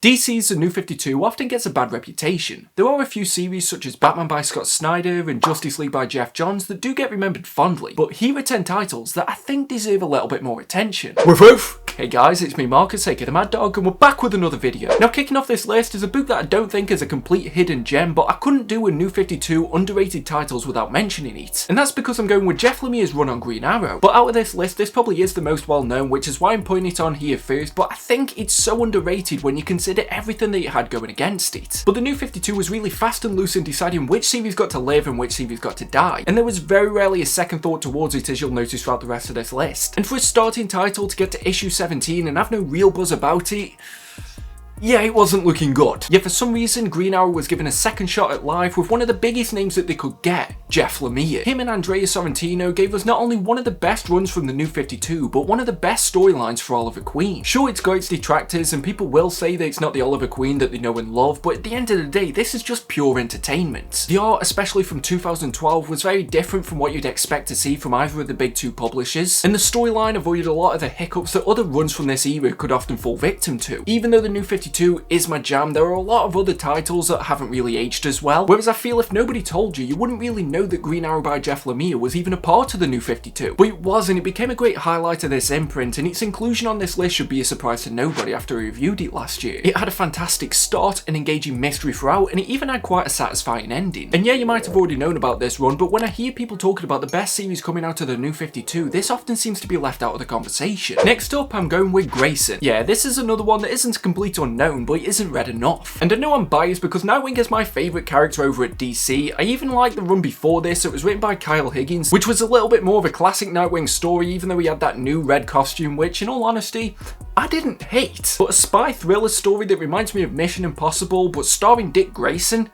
DC's The New 52 often gets a bad reputation. There are a few series such as Batman by Scott Snyder and Justice League by Jeff Johns that do get remembered fondly, but here are 10 titles that I think deserve a little bit more attention. Woof woof! Hey guys, it's me Marcus, aka the Mad Dog, and we're back with another video. Now kicking off this list is a book that I don't think is a complete hidden gem, but I couldn't do a New 52 underrated titles without mentioning it. And that's because I'm going with Jeff Lemire's run on Green Arrow. But out of this list, this probably is the most well known, which is why I'm putting it on here first, but I think it's so underrated when you consider everything that it had going against it. But the New 52 was really fast and loose in deciding which series got to live and which series got to die. And there was very rarely a second thought towards it, as you'll notice throughout the rest of this list. And for a starting title to get to issue 17 and have no real buzz about it, yeah, it wasn't looking good. Yet for some reason, Green Arrow was given a second shot at life with one of the biggest names that they could get, Jeff Lemire. Him and Andrea Sorrentino gave us not only one of the best runs from the New 52, but one of the best storylines for Oliver Queen. Sure, it's got its detractors, and people will say that it's not the Oliver Queen that they know and love, but at the end of the day, this is just pure entertainment. The art, especially from 2012, was very different from what you'd expect to see from either of the big two publishers, and the storyline avoided a lot of the hiccups that other runs from this era could often fall victim to. Even though the New 52 is my jam, there are a lot of other titles that haven't really aged as well, whereas I feel if nobody told you, you wouldn't really know that Green Arrow by Jeff Lemire was even a part of the New 52. But it was, and it became a great highlight of this imprint, and its inclusion on this list should be a surprise to nobody after I reviewed it last year. It had a fantastic start, an engaging mystery throughout, and it even had quite a satisfying ending. And yeah, you might have already known about this run, but when I hear people talking about the best series coming out of the New 52, this often seems to be left out of the conversation. Next up, I'm going with Grayson. Yeah, this is another one that isn't a complete unknown, but it isn't read enough. And I know I'm biased because Nightwing is my favourite character over at DC. I even like the run before this. It was written by Kyle Higgins, which was a little bit more of a classic Nightwing story, even though he had that new red costume, which in all honesty, I didn't hate. But a spy thriller story that reminds me of Mission Impossible, but starring Dick Grayson?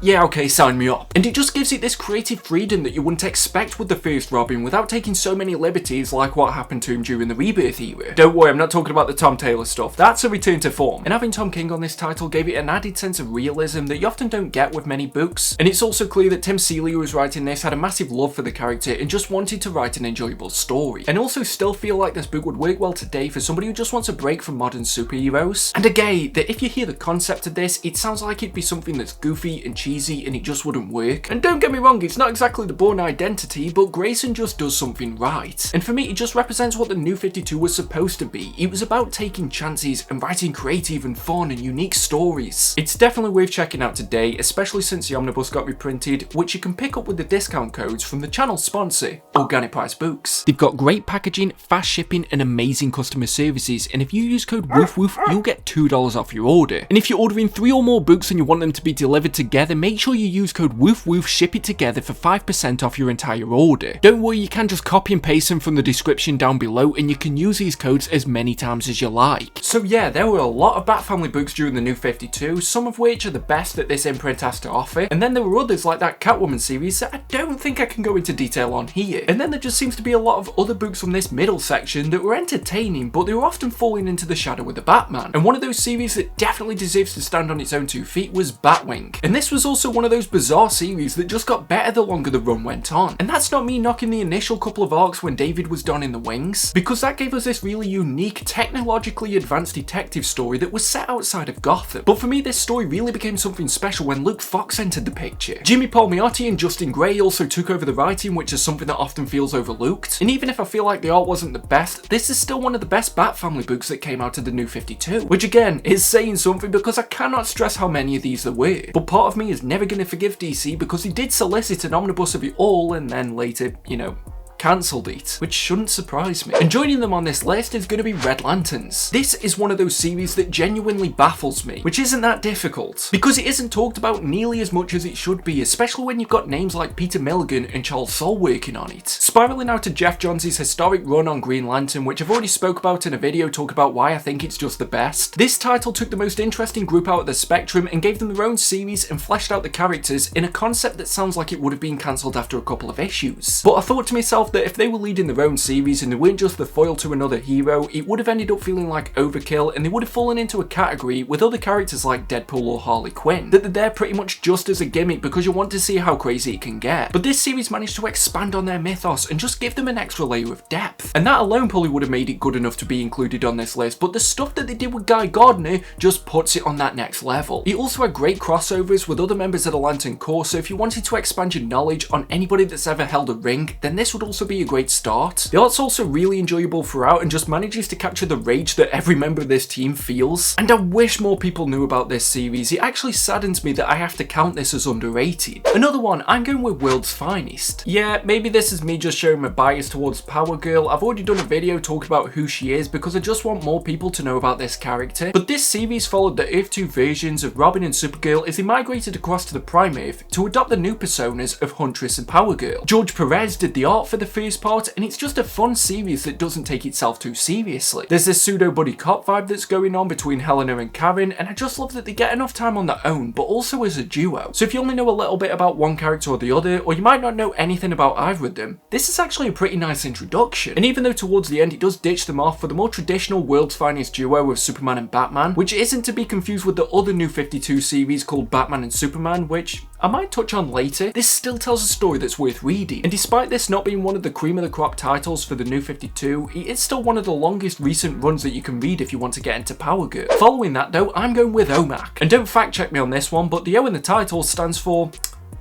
Yeah, okay, sign me up. And it just gives it this creative freedom that you wouldn't expect with the first Robin without taking so many liberties like what happened to him during the Rebirth era. Don't worry, I'm not talking about the Tom Taylor stuff, that's a return to form. And having Tom King on this title gave it an added sense of realism that you often don't get with many books. And it's also clear that Tim Seeley, who was writing this, had a massive love for the character and just wanted to write an enjoyable story. And also still feel like this book would work well today for somebody who just wants a break from modern superheroes. And again, that if you hear the concept of this, it sounds like it'd be something that's goofy and cheesy and it just wouldn't work. And don't get me wrong, it's not exactly the Bourne Identity, but Grayson just does something right. And for me, it just represents what the New 52 was supposed to be. It was about taking chances and writing creative and fun and unique stories. It's definitely worth checking out today, especially since the omnibus got reprinted, which you can pick up with the discount codes from the channel's sponsor, Organic Price Books. They've got great packaging, fast shipping, and amazing customer services, and if you use code WOOFWOOF, you'll get $2 off your order. And if you're ordering 3 or more books and you want them to be delivered together, make sure you use code WOOFWOOF, ship it together for 5% off your entire order. Don't worry, you can just copy and paste them from the description down below and you can use these codes as many times as you like. So yeah, there were a lot of Bat Family books during the New 52, some of which are the best that this imprint has to offer, and then there were others like that Catwoman series that I don't think I can go into detail on here. And then there just seems to be a lot of other books from this middle section that were entertaining, but they were often falling into the shadow of the Batman. And one of those series that definitely deserves to stand on its own 2 feet was Batwing. And this was also one of those bizarre series that just got better the longer the run went on. And that's not me knocking the initial couple of arcs when David was done in the wings, because that gave us this really unique, technologically advanced detective story that was set outside of Gotham. But for me, this story really became something special when Luke Fox entered the picture. Jimmy Palmiotti and Justin Gray also took over the writing, which is something that often feels overlooked. And even if I feel like the art wasn't the best, this is still one of the best Bat Family books that came out of the New 52, which again is saying something because I cannot stress how many of these there were. But part of me is never going to forgive DC because he did solicit an omnibus of it all and then later, you know, cancelled it, which shouldn't surprise me. And joining them on this list is going to be Red Lanterns. This is one of those series that genuinely baffles me, which isn't that difficult, because it isn't talked about nearly as much as it should be, especially when you've got names like Peter Milligan and Charles Soule working on it. Spiraling out to Jeff Johns' historic run on Green Lantern, which I've already spoke about in a video talking about why I think it's just the best. This title took the most interesting group out of the spectrum and gave them their own series and fleshed out the characters in a concept that sounds like it would have been cancelled after a couple of issues. But I thought to myself, stuff that if they were leading their own series and they weren't just the foil to another hero, it would have ended up feeling like overkill and they would have fallen into a category with other characters like Deadpool or Harley Quinn, that they're there pretty much just as a gimmick because you want to see how crazy it can get. But this series managed to expand on their mythos and just give them an extra layer of depth. And that alone probably would have made it good enough to be included on this list, but the stuff that they did with Guy Gardner just puts it on that next level. It also had great crossovers with other members of the Lantern Corps, so if you wanted to expand your knowledge on anybody that's ever held a ring, then this would also be a great start. The art's also really enjoyable throughout and just manages to capture the rage that every member of this team feels. And I wish more people knew about this series. It actually saddens me that I have to count this as underrated. Another one, I'm going with World's Finest. Yeah, maybe this is me just showing my bias towards Power Girl. I've already done a video talking about who she is because I just want more people to know about this character. But this series followed the Earth 2 versions of Robin and Supergirl as they migrated across to the Prime Earth to adopt the new personas of Huntress and Power Girl. George Perez did the art for the first part, and it's just a fun series that doesn't take itself too seriously. There's this pseudo buddy cop vibe that's going on between Helena and Karen, and I just love that they get enough time on their own, but also as a duo. So if you only know a little bit about one character or the other, or you might not know anything about either of them, this is actually a pretty nice introduction. And even though towards the end it does ditch them off for the more traditional World's Finest duo of Superman and Batman, which isn't to be confused with the other New 52 series called Batman and Superman, which I might touch on later, this still tells a story that's worth reading. And despite this not being one of the cream of the crop titles for the New 52, it is still one of the longest recent runs that you can read if you want to get into Power Girl. Following that though, I'm going with Omak. And don't fact check me on this one, but the O in the title stands for...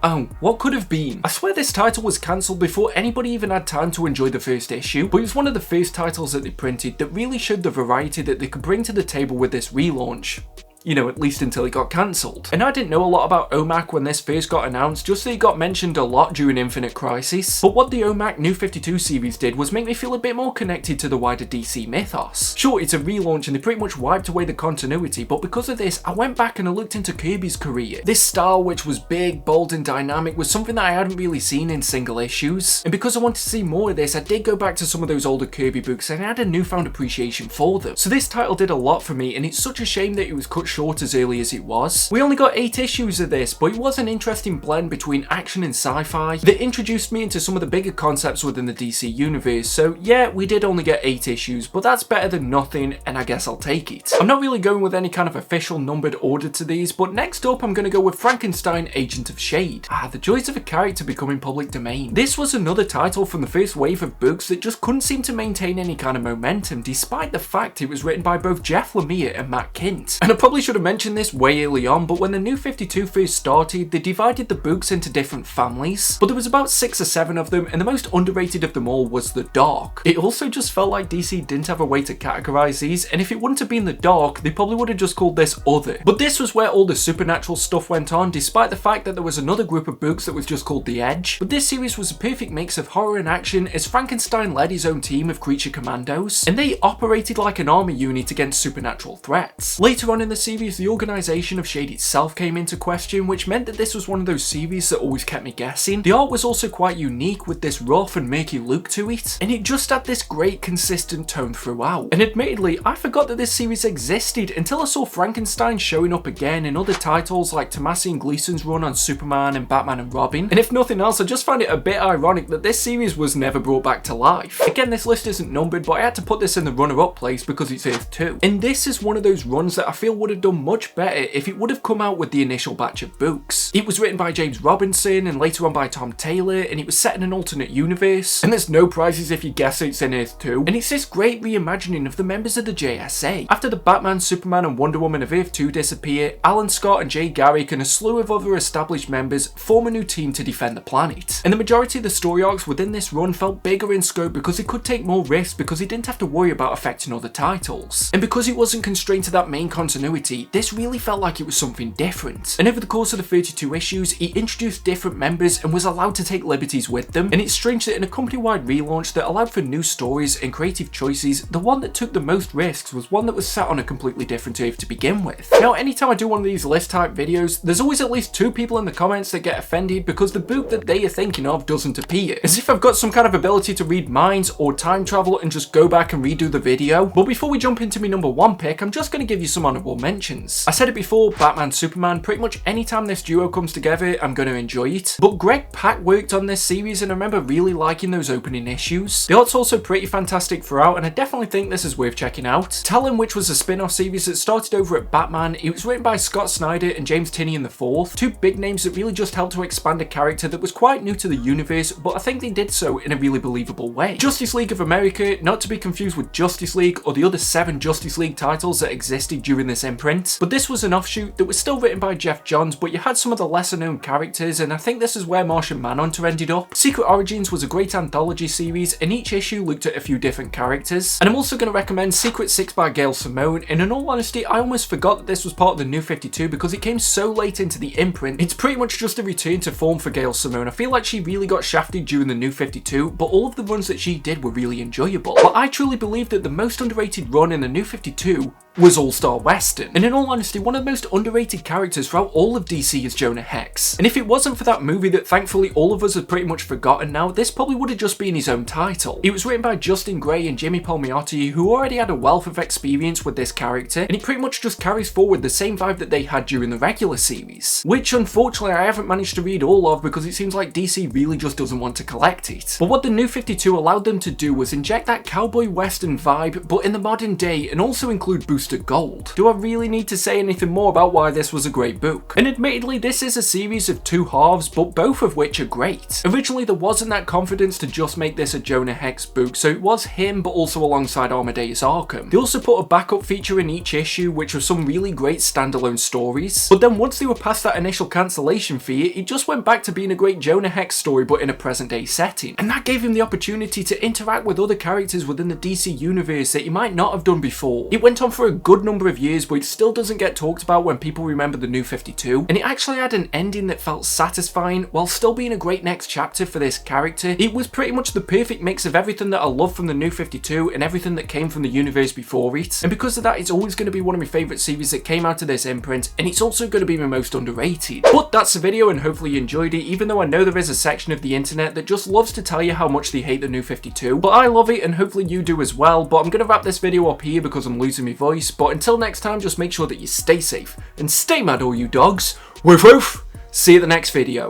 oh, what could have been? I swear this title was cancelled before anybody even had time to enjoy the first issue, but it was one of the first titles that they printed that really showed the variety that they could bring to the table with this relaunch. You know, at least until it got cancelled. And I didn't know a lot about Omak when this first got announced, just that it got mentioned a lot during Infinite Crisis. But what the Omak New 52 series did was make me feel a bit more connected to the wider DC mythos. Sure, it's a relaunch and they pretty much wiped away the continuity, but because of this, I went back and I looked into Kirby's career. This style, which was big, bold and dynamic, was something that I hadn't really seen in single issues. And because I wanted to see more of this, I did go back to some of those older Kirby books and I had a newfound appreciation for them. So this title did a lot for me, and it's such a shame that it was cut short as early as it was. We only got 8 issues of this, but it was an interesting blend between action and sci-fi that introduced me into some of the bigger concepts within the DC universe. So yeah, we did only get 8 issues, but that's better than nothing, and I guess I'll take it. I'm not really going with any kind of official numbered order to these, but next up I'm going to go with Frankenstein, Agent of Shade. The joys of a character becoming public domain. This was another title from the first wave of books that just couldn't seem to maintain any kind of momentum, despite the fact it was written by both Jeff Lemire and Matt Kindt. And I probably should have mentioned this way early on, but when the New 52 first started, they divided the books into different families, but there was about 6 or 7 of them, and the most underrated of them all was The Dark. It also just felt like DC didn't have a way to categorize these, and if it wouldn't have been The Dark, they probably would have just called this Other. But this was where all the supernatural stuff went on, despite the fact that there was another group of books that was just called The Edge. But this series was a perfect mix of horror and action, as Frankenstein led his own team of creature commandos, and they operated like an army unit against supernatural threats. Later on in the series, the organization of Shade itself came into question, which meant that this was one of those series that always kept me guessing. The art was also quite unique with this rough and murky look to it, and it just had this great consistent tone throughout. And admittedly, I forgot that this series existed until I saw Frankenstein showing up again in other titles like Tomasi and Gleason's run on Superman and Batman and Robin. And if nothing else, I just find it a bit ironic that this series was never brought back to life. Again, this list isn't numbered, but I had to put this in the runner-up place because it's Earth 2. And this is one of those runs that I feel would have done much better if it would have come out with the initial batch of books. It was written by James Robinson and later on by Tom Taylor, and it was set in an alternate universe, and there's no prizes if you guess it's in Earth 2, and it's this great reimagining of the members of the JSA. After the Batman, Superman and Wonder Woman of Earth 2 disappear, Alan Scott and Jay Garrick and a slew of other established members form a new team to defend the planet. And the majority of the story arcs within this run felt bigger in scope because it could take more risks because it didn't have to worry about affecting other titles. And because it wasn't constrained to that main continuity, this really felt like it was something different. And over the course of the 32 issues, he introduced different members and was allowed to take liberties with them. And it's strange that in a company-wide relaunch that allowed for new stories and creative choices, the one that took the most risks was one that was set on a completely different Earth to begin with. Now, anytime I do one of these list type videos, there's always at least 2 people in the comments that get offended because the book that they are thinking of doesn't appear. As if I've got some kind of ability to read minds or time travel and just go back and redo the video. But before we jump into my number 1 pick, I'm just going to give you some honourable mentions. mentions. I said it before, Batman Superman, pretty much anytime this duo comes together, I'm going to enjoy it. But Greg Pak worked on this series and I remember really liking those opening issues. The art's also pretty fantastic throughout and I definitely think this is worth checking out. Talon, which was a spin-off series that started over at Batman, it was written by Scott Snyder and James Tynion IV, two big names that really just helped to expand a character that was quite new to the universe, but I think they did so in a really believable way. Justice League of America, not to be confused with Justice League or the other 7 Justice League titles that existed during this imprint, but this was an offshoot that was still written by Jeff Johns, but you had some of the lesser known characters, and I think this is where Martian Manhunter ended up. Secret Origins was a great anthology series, and each issue looked at a few different characters. And I'm also going to recommend Secret 6 by Gail Simone, and in all honesty, I almost forgot that this was part of the New 52 because it came so late into the imprint. It's pretty much just a return to form for Gail Simone. I feel like she really got shafted during the New 52, but all of the runs that she did were really enjoyable. But I truly believe that the most underrated run in the New 52 was AllStar Western. And in all honesty, one of the most underrated characters throughout all of DC is Jonah Hex. And if it wasn't for that movie that thankfully all of us have pretty much forgotten now, this probably would have just been his own title. It was written by Justin Gray and Jimmy Palmiotti, who already had a wealth of experience with this character, and it pretty much just carries forward the same vibe that they had during the regular series, which unfortunately I haven't managed to read all of because it seems like DC really just doesn't want to collect it. But what the New 52 allowed them to do was inject that cowboy western vibe, but in the modern day, and also include Booster Gold. Do I really need to say anything more about why this was a great book? And admittedly, this is a series of 2 halves, but both of which are great. Originally, there wasn't that confidence to just make this a Jonah Hex book, so it was him, but also alongside Amadeus Arkham. They also put a backup feature in each issue, which was some really great standalone stories. But then once they were past that initial cancellation fee, it just went back to being a great Jonah Hex story, but in a present day setting. And that gave him the opportunity to interact with other characters within the DC universe that he might not have done before. It went on for a good number of years, but it still doesn't get talked about when people remember the New 52, and it actually had an ending that felt satisfying while still being a great next chapter for this character. It was pretty much the perfect mix of everything that I love from the New 52 and everything that came from the universe before it, and because of that, it's always going to be one of my favourite series that came out of this imprint, and it's also going to be my most underrated. But that's the video, and hopefully you enjoyed it, even though I know there is a section of the internet that just loves to tell you how much they hate the New 52, but I love it, and hopefully you do as well. But I'm going to wrap this video up here because I'm losing my voice, but until next time, just make sure that you stay safe and stay mad, all you dogs. Woof woof. See you at the next video.